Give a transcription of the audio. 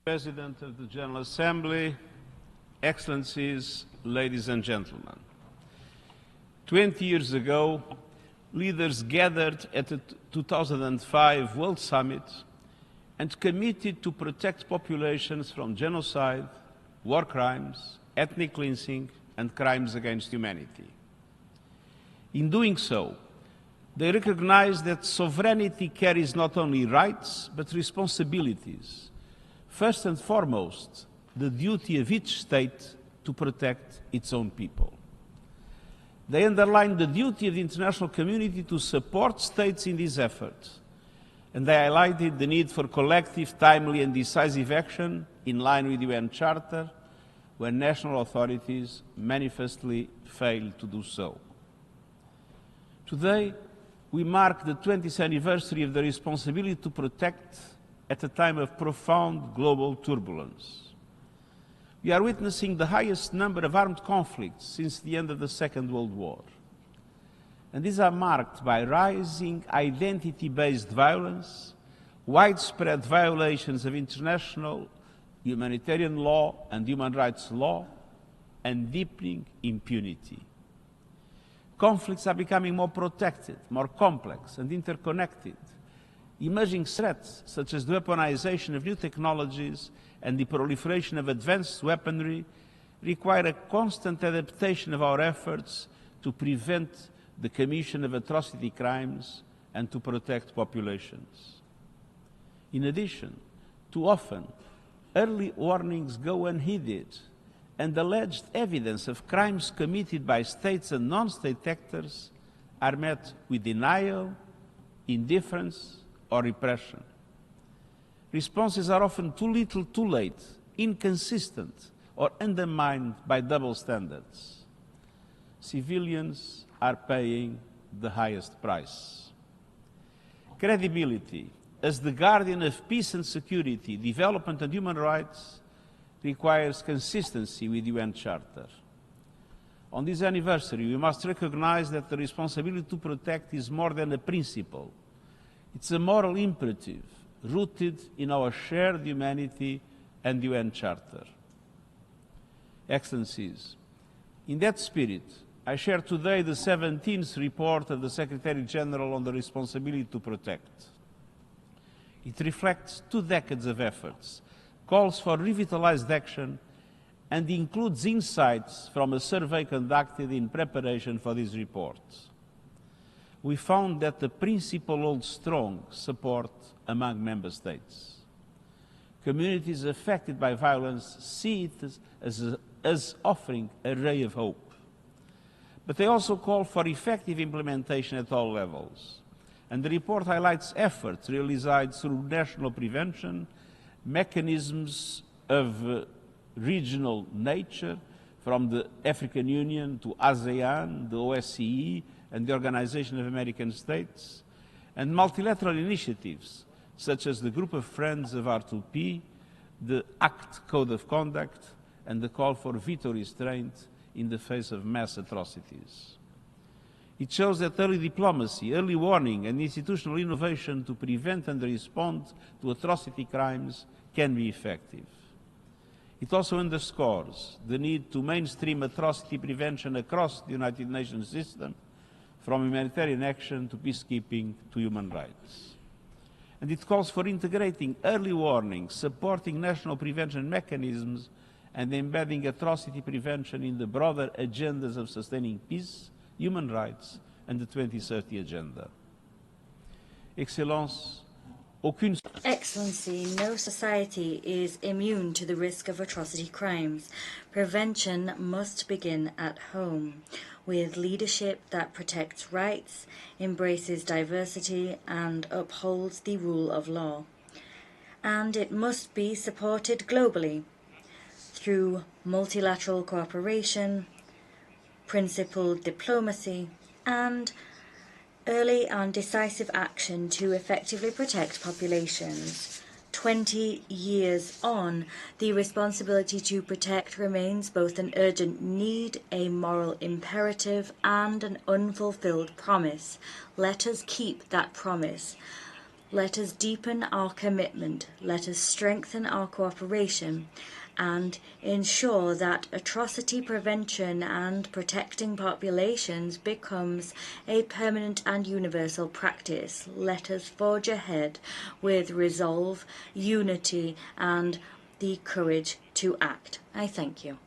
President of the General Assembly, Excellencies, ladies and gentlemen. 20 years ago, leaders gathered at the 2005 World Summit and committed to protect populations from genocide, war crimes, ethnic cleansing, and crimes against humanity. In doing so, they recognized that sovereignty carries not only rights but responsibilities. First and foremost, the duty of each state to protect its own people. They underlined the duty of the international community to support states in this effort, and they highlighted the need for collective, timely and decisive action in line with the UN Charter when national authorities manifestly fail to do so. Today, we mark the 20th anniversary of the responsibility to protect at a time of profound global turbulence. We are witnessing the highest number of armed conflicts since the end of the Second World War. And these are marked by rising identity-based violence, widespread violations of international humanitarian law and human rights law, and deepening impunity. Conflicts are becoming more protected, more complex and interconnected. Emerging threats, such as the weaponization of new technologies and the proliferation of advanced weaponry, require a constant adaptation of our efforts to prevent the commission of atrocity crimes and to protect populations. In addition, too often, early warnings go unheeded, and alleged evidence of crimes committed by states and non-state actors are met with denial, indifference, or repression. Responses are often too little, too late, inconsistent, or undermined by double standards. Civilians are paying the highest price. Credibility as the guardian of peace and security, development and human rights requires consistency with the UN Charter. On this anniversary, we must recognize that the responsibility to protect is more than a principle. It's a moral imperative rooted in our shared humanity and UN Charter. Excellencies, in that spirit, I share today the 17th report of the Secretary General on the responsibility to protect. It reflects 2 decades of efforts, calls for revitalized action, and includes insights from a survey conducted in preparation for this report. We found that the principle holds strong support among member states. Communities affected by violence see it as offering a ray of hope. But they also call for effective implementation at all levels. And the report highlights efforts realized through national prevention, mechanisms of regional nature, from the African Union to ASEAN, the OSCE, and the Organization of American States, and multilateral initiatives such as the Group of Friends of R2P, the ACT Code of Conduct, and the call for veto restraint in the face of mass atrocities. It shows that early diplomacy, early warning, and institutional innovation to prevent and respond to atrocity crimes can be effective. It also underscores the need to mainstream atrocity prevention across the United Nations system, from humanitarian action to peacekeeping to human rights. And it calls for integrating early warning, supporting national prevention mechanisms, and embedding atrocity prevention in the broader agendas of sustaining peace, human rights, and the 2030 Agenda. Excellency, no society is immune to the risk of atrocity crimes. Prevention must begin at home, with leadership that protects rights, embraces diversity, and upholds the rule of law. And it must be supported globally through multilateral cooperation, principled diplomacy, and early and decisive action to effectively protect populations. 20 years on, the responsibility to protect remains both an urgent need, a moral imperative, and an unfulfilled promise. Let us keep that promise. Let us deepen our commitment, let us strengthen our cooperation, and ensure that atrocity prevention and protecting populations becomes a permanent and universal practice. Let us forge ahead with resolve, unity, and the courage to act. I thank you.